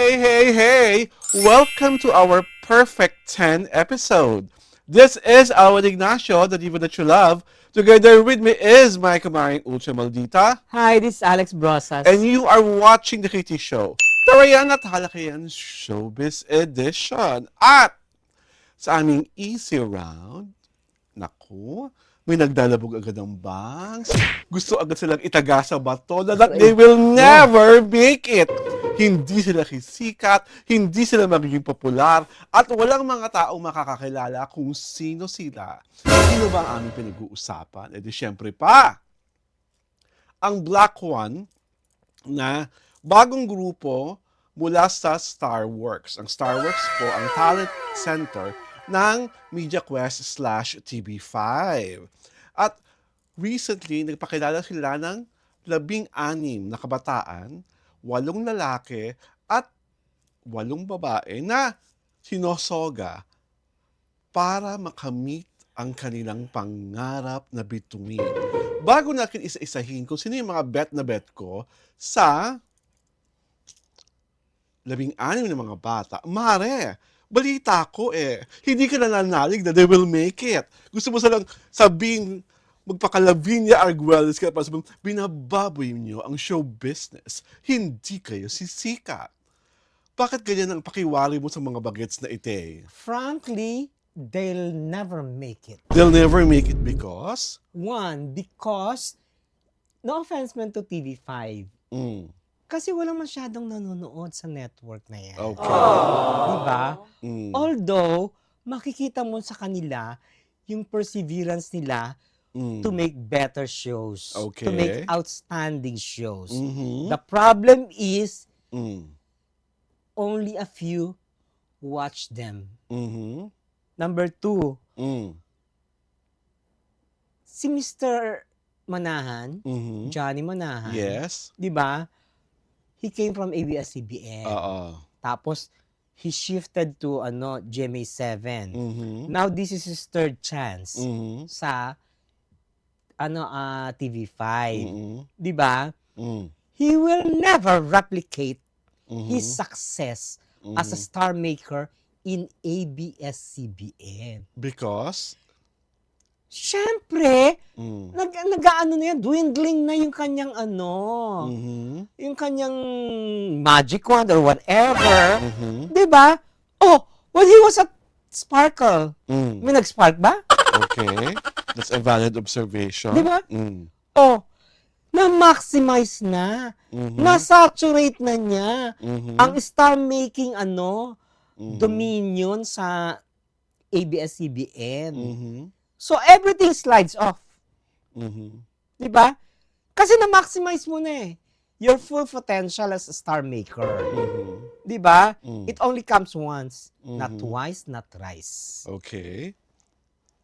Hey! Welcome to our Perfect 10 episode. This is Alan Ignacio, the diva that you love. Together with me is my kamaring Ultra Maldita. Hi, this is Alex Brosas. And you are watching the Kitty Show. Tarayan at Halakayan Showbiz Edition. At sa aming easy round, naku, may nagdalabog agad ng bangs. Gusto agad silang itaga sa bato na that they will never make it. Hindi sila kisikat, hindi sila magiging popular, at walang mga taong makakakilala kung sino sila. Sino ba ang aming pinag-uusapan? E di syempre pa, ang Black One na bagong grupo mula sa Starworks. Ang Starworks po ang talent center ng MediaQuest/TV5. At recently, nagpakilala sila ng 16 na kabataan, 8 lalaki at 8 babae na sinosoga para makamit ang kanilang pangarap na bituin. Bago natin isa-isahin kung sino yung mga bet na bet ko sa 16 na mga bata, mare, balita ko hindi ka nananalig na they will make it. Gusto mo silang sabihin, magpakalavinia Arguelles ka para sabihin, binababoy niyo ang show business. Hindi kayo sisikat. Bakit ganyan ang pakiwari mo sa mga bagets na ite? Frankly, they'll never make it. They'll never make it because? One, because, no offense man to TV5, kasi wala masyadong nanonood sa network na yan. Okay. Diba? Although, makikita mo sa kanila yung perseverance nila to make better shows. Okay. To make outstanding shows. Mhm. The problem is, only a few watch them. Mhm. Number two, Mm. si Mr. Manahan, Mhm. Johnny Manahan, Yes. di ba? He came from ABS-CBN. Oo. Tapos, he shifted to GMA7. Mhm. Now, this is his third chance Mhm. sa TV5. Mhm. Di ba? Mm. He will never replicate Mhm. his success as a star maker in ABS-CBN. Because? Siyempre, Mm. nag-ano na yan, dwindling na yung kanyang Mhm. yung kanyang magic wand or whatever. Mhm. Di ba? Oh, when he was at Sparkle, Mm. may nag-spark ba? Okay. That's a valid observation. Di ba? Mm. Oh, na-maximize na. Mhm. Na-saturate na niya Mhm. ang star-making Mhm. dominion sa ABS-CBN. Mhm. So, everything slides off. Mhm. Di ba? Kasi na-maximize mo na your full potential as a star maker. Mhm. Di ba? Mm. It only comes once, not Mhm. twice, not thrice. Okay.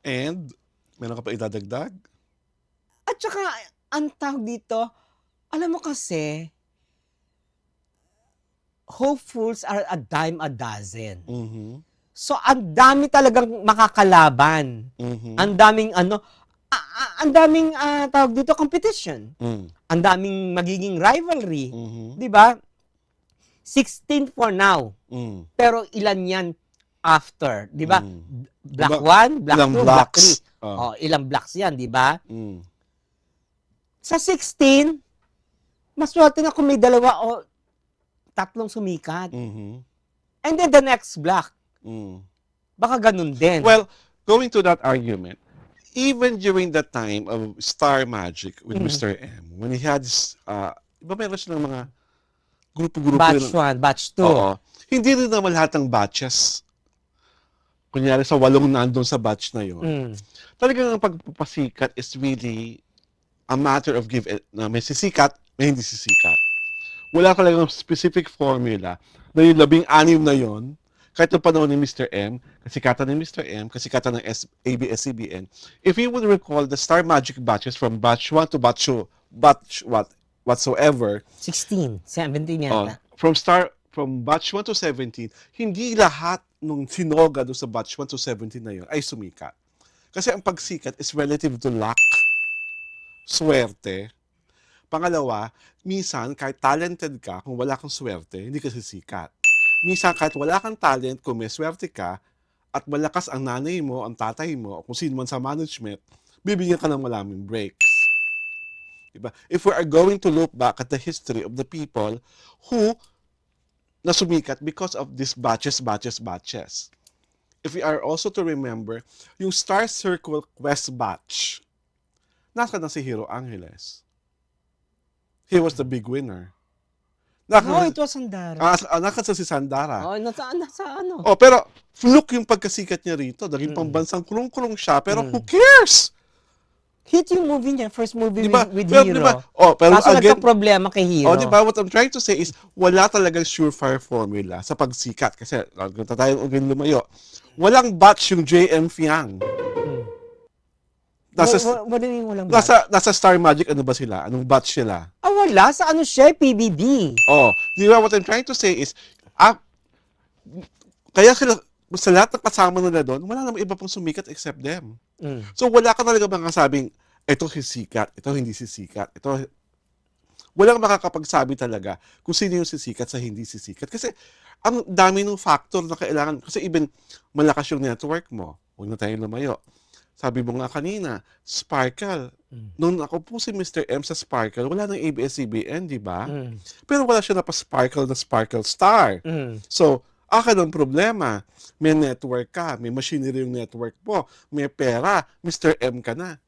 And, meron ka pa idadagdag? At saka, ang tawag dito, alam mo kasi, hopefuls are a dime a dozen. Mhm. So, ang dami talagang makakalaban. Mhm. Ang daming ang daming tawag dito, competition. Mm. Ang daming magiging rivalry. Mhm. Di ba? 16 for now. Mm. Pero ilan yan after? Di ba? Mm. Black Diba, 1, Black ilang 2, Black blocks? 3. Oh. Oh, ilang blocks yan, di ba? Mm. Sa 16, maswerte na kung may 2 o 3 sumikat. Mhm. And then the next block, Mm. baka ganun din. Well, going to that argument, even during the time of Star Magic with Mr. M, when he had this, iba meron silang mga grupo-grupo. Batch 1, batch 2. Oo. Hindi rin naman lahat ng batches. Kunyari sa 8 nandun sa batch na yun. Talagang ang pagpapasikat is really a matter of na may sisikat, may hindi sisikat. Wala talagang specific formula na yung 16 na yon, kahit yung panahon ni Mr. M, kasikatan ni Mr. M, kasikatan ng ABS-CBN. If you would recall the Star Magic batches from batch 1 to batch whatsoever, 16, 17 yata. from batch 1 to 17, hindi lahat nung sinoga doon sa batch 1 to 17 na yun ay sumikat. Kasi ang pagsikat is relative to luck, swerte. Pangalawa, minsan kahit talented ka, kung wala kang swerte, hindi ka sisikat. minsan kahit wala kang talent, kung may swerte ka, at malakas ang nanay mo, ang tatay mo, o kung sino man sa management, bibigyan ka ng maraming breaks. Diba? If we are going to look back at the history of the people who nasumikat because of these batches. If we are also to remember, yung Star Circle Quest batch, nasa na si Hero Angeles. He was the big winner. No, it was Sandara. Nakasa si Sandara. Oh, nasa ano? Oh, pero fluke yung pagkasikat niya rito. Naging pambansang kulong-kulong siya, pero who cares? Hit yung movie niya, first movie Diba? with Pero, Hero. diba? Oh, pero Kaso again, nagka-problema kay Hero. oh, diba? What I'm trying to say is, wala talagang surefire formula sa pagsikat. Kasi, kung tayo lumayo, walang batch yung JM Fiang. What do you mean walang batch? Nasa Star Magic, ano ba sila? Anong batch sila? Wala. Sa ano siya, PBB. Oh, di ba? What I'm trying to say is, kaya sila, sa lahat ng kasama nila doon, wala namang iba pang sumikat except them. So, wala ka talaga mga sabing, ito sisikat, ito hindi sisikat, ito... Walang makakapagsabi talaga kung sino yung sisikat sa hindi sisikat. Kasi, ang dami ng factor na kailangan. Kasi even, malakas yung network mo. Huwag na tayong lumayo. Sabi mo nga kanina, Sparkle. Nung ako po si Mr. M sa Sparkle, wala nang ABS-CBN, di ba? Pero wala siya na pa-Sparkle na Sparkle Star. So, akin ang problema. May network ka, may machinery yung network mo, may pera, Mr. M ka na.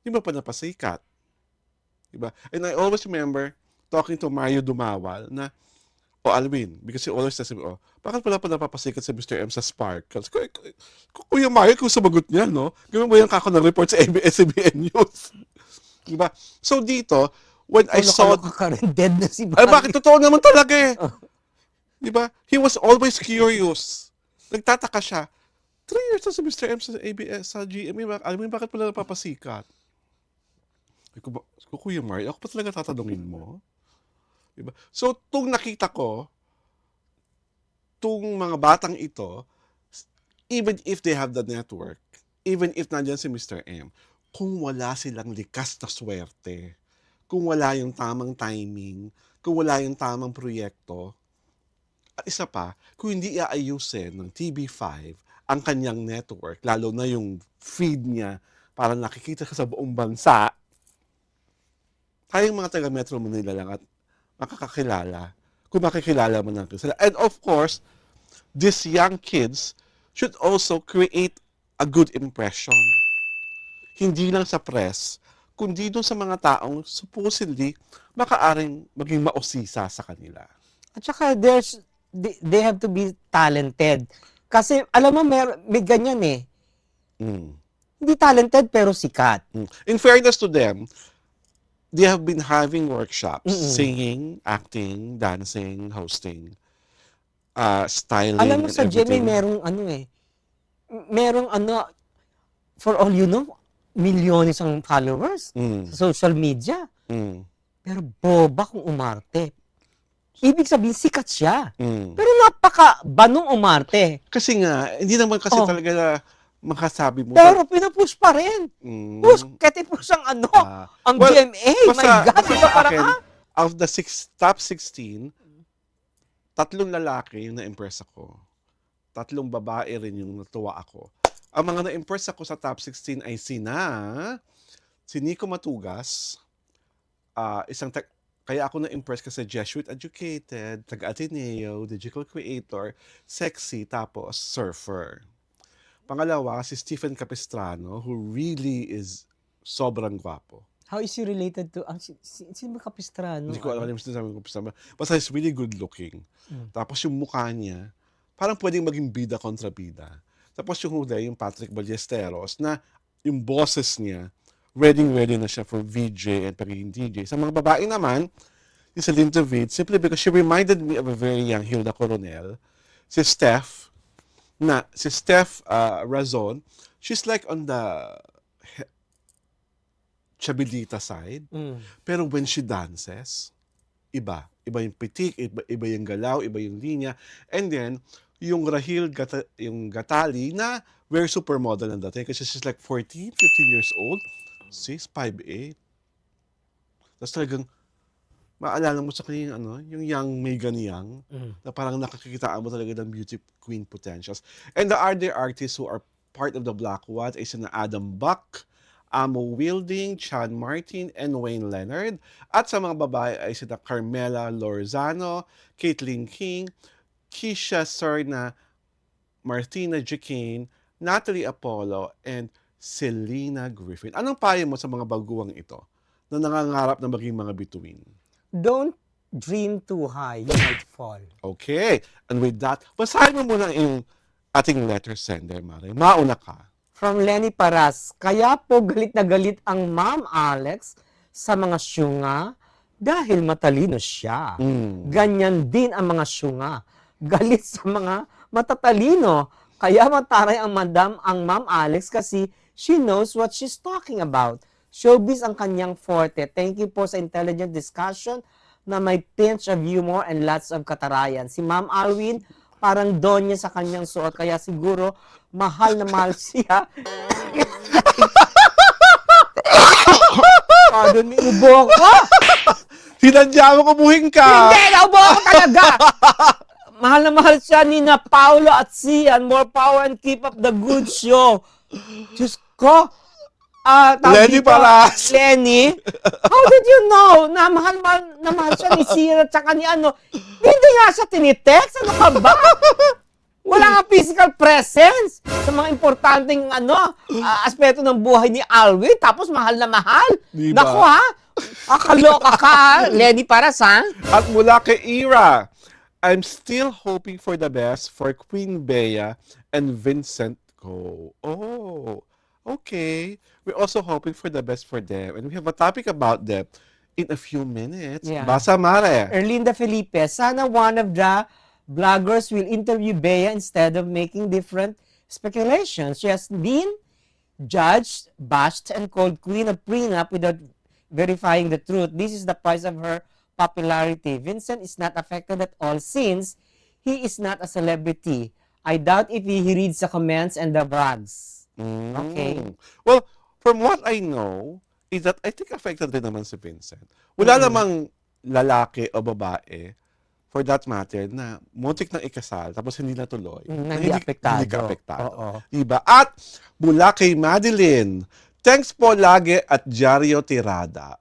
Di ba pa napasikat? Diba? And I always remember talking to Mario Dumawal na, Alvin, because he always says to me, bakit pala pa napapasikat si Mr. M sa Sparkle? Kuya Mario, kung sumagot niya, no? Gawin mo yung kako ng report sa ABS-CBN News. Diba? So dito, when I saw... Ka rin, dead na si Ay, bakit? Totoo naman talaga eh. Diba? He was always curious. Nagtataka siya. 3 years na si Mr. M sa ABS, sa GMA. Alam mo bakit pala napapasikat? Kuya Mario, ako pa talaga tatanungin mo? Diba? So, tung nakita ko, tung mga batang ito, even if they have the network, even if nandyan si Mr. M, kung wala silang likas na swerte, kung wala yung tamang timing, kung wala yung tamang proyekto, at isa pa, kung hindi iayusin ng TV5 ang kanyang network, lalo na yung feed niya, para nakikita ka sa buong bansa, tayong mga taga Metro Manila lang at makakakilala kung makikilala mo ng sila. And of course, these young kids should also create a good impression. Hindi lang sa press, kundi doon sa mga taong supposedly makaaring maging mausisa sa kanila. At saka they have to be talented. Kasi alam mo, may ganyan eh. Hindi talented pero sikat. In fairness to them, they have been having workshops, singing, acting, dancing, hosting, styling, alam mo sa GMA, merong for all you know, milyones ang followers sa social media. Pero boba kung umarte. Ibig sabihin, sikat siya. Pero napaka-banong umarte. Kasi nga, hindi naman kasi talaga na makasabi mo. Pero pinupush pa rin. Push, push ang ang GMA. My God, basta parang, out of the top 16, 3 lalaki yung na-impress ako. 3 babae rin yung natuwa ako. Ang mga na-impress ako sa top 16 ay si Nico Matugas, kaya ako na-impress kasi Jesuit educated, taga-Ateneo, digital creator, sexy, tapos surfer. Pangalawa, si Stephen Capistrano, who really is sobrang gwapo. How is he related to, sino ba Capistrano? Hindi ko alam yung sinasabi ko Capistrano. Basta he's really good looking. Tapos yung mukha niya, parang pwedeng maging bida kontra bida. Tapos yung huli, yung Patrick Ballesteros, na yung bosses niya, ready na siya for VJ and pagiging DJ. Sa mga babae naman, si Celine David, simply because she reminded me of a very young Hilda Coronel, si Steph Razon, she's like on the chabilita side. Pero when she dances, iba yung pitik, iba yung galaw, iba yung linya. And then, yung Rahil yung Gatali na very supermodel na dati kasi she's like 14, 15 years old. She's 5'8". Tapos talagang, maalala mo sa kanya yung, ano, yung young Megan Young, Mm. na parang nakakikitaan mo talaga ng beauty queen potentials. And the other artists who are part of the Black What ay sina Adam Buck, Amo Wilding, Chan Martin, and Wayne Leonard. At sa mga babae ay sina Carmela Lorzano, Caitlin King, Keisha Sorna, Martina Jacane, Natalie Apollo, and Selena Griffin. Anong payo mo sa mga baguang ito na nangangarap na maging mga bituin? Don't dream too high, you might fall. Okay. And with that, basahin mo muna yung ating letter sender, Mare. Mauna ka. From Lenny Paras, kaya po galit na galit ang Ma'am Alex sa mga syunga dahil matalino siya. Ganyan din ang mga syunga. Galit sa mga matatalino. Kaya mataray ang Ma'am Alex kasi she knows what she's talking about. Showbiz ang kanyang forte. Thank you po sa intelligent discussion na may pinch of humor and lots of katarayan. Si Ma'am Alwin, parang donya sa kanyang suot. Kaya siguro, mahal na mahal siya. Pardon me, ubo ko. Sinadya mo kumuhin ka! Hindi, naubo ako talaga. Mahal na mahal siya ni na Paolo at Sian. More power and keep up the good show. Diyos ko. Lenny Paras. Lenny, how did you know na mahal siya ni Sian at saka ni ano? Hindi nga siya tinitext. Ano ka ba? Wala nga physical presence sa mga importanteng aspeto ng buhay ni Alwi. Tapos mahal na mahal. Diba? Naku ha? Akaloka ka, Lenny Paras ha? At mula kay Ira, I'm still hoping for the best for Queen Bea and Vincent Go. Oh, okay. We're also hoping for the best for them. And we have a topic about them in a few minutes. Yeah. Basa, Mare. Erlinda Felipe, sana one of the bloggers will interview Bea instead of making different speculations. She has been judged, bashed, and called queen of prenup without verifying the truth. This is the price of her popularity. Vincent is not affected at all since he is not a celebrity. I doubt if he reads the comments and the brags. Okay. Well, from what I know, is that I think affected din naman si Vincent. Wala namang lalaki o babae, for that matter, na muntik nang ikasal, tapos hindi natuloy. Hindi apektado. Hindi ka apektado. Oo. Diba? At mula kay Madeline, thanks po lagi at Diario Tirada.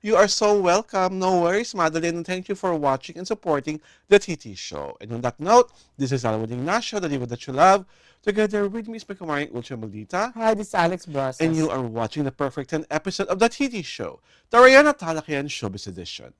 You are so welcome. No worries, Madeline. And thank you for watching and supporting the TT Show. And on that note, this is Alwin Ignacio, the diva that you love. Together with me is my kumaring Ultra Maldita. Hi, this is Alex Brasas. And you are watching the perfect 10 episode of the TT Show, the Rayana Talakayan Showbiz Edition.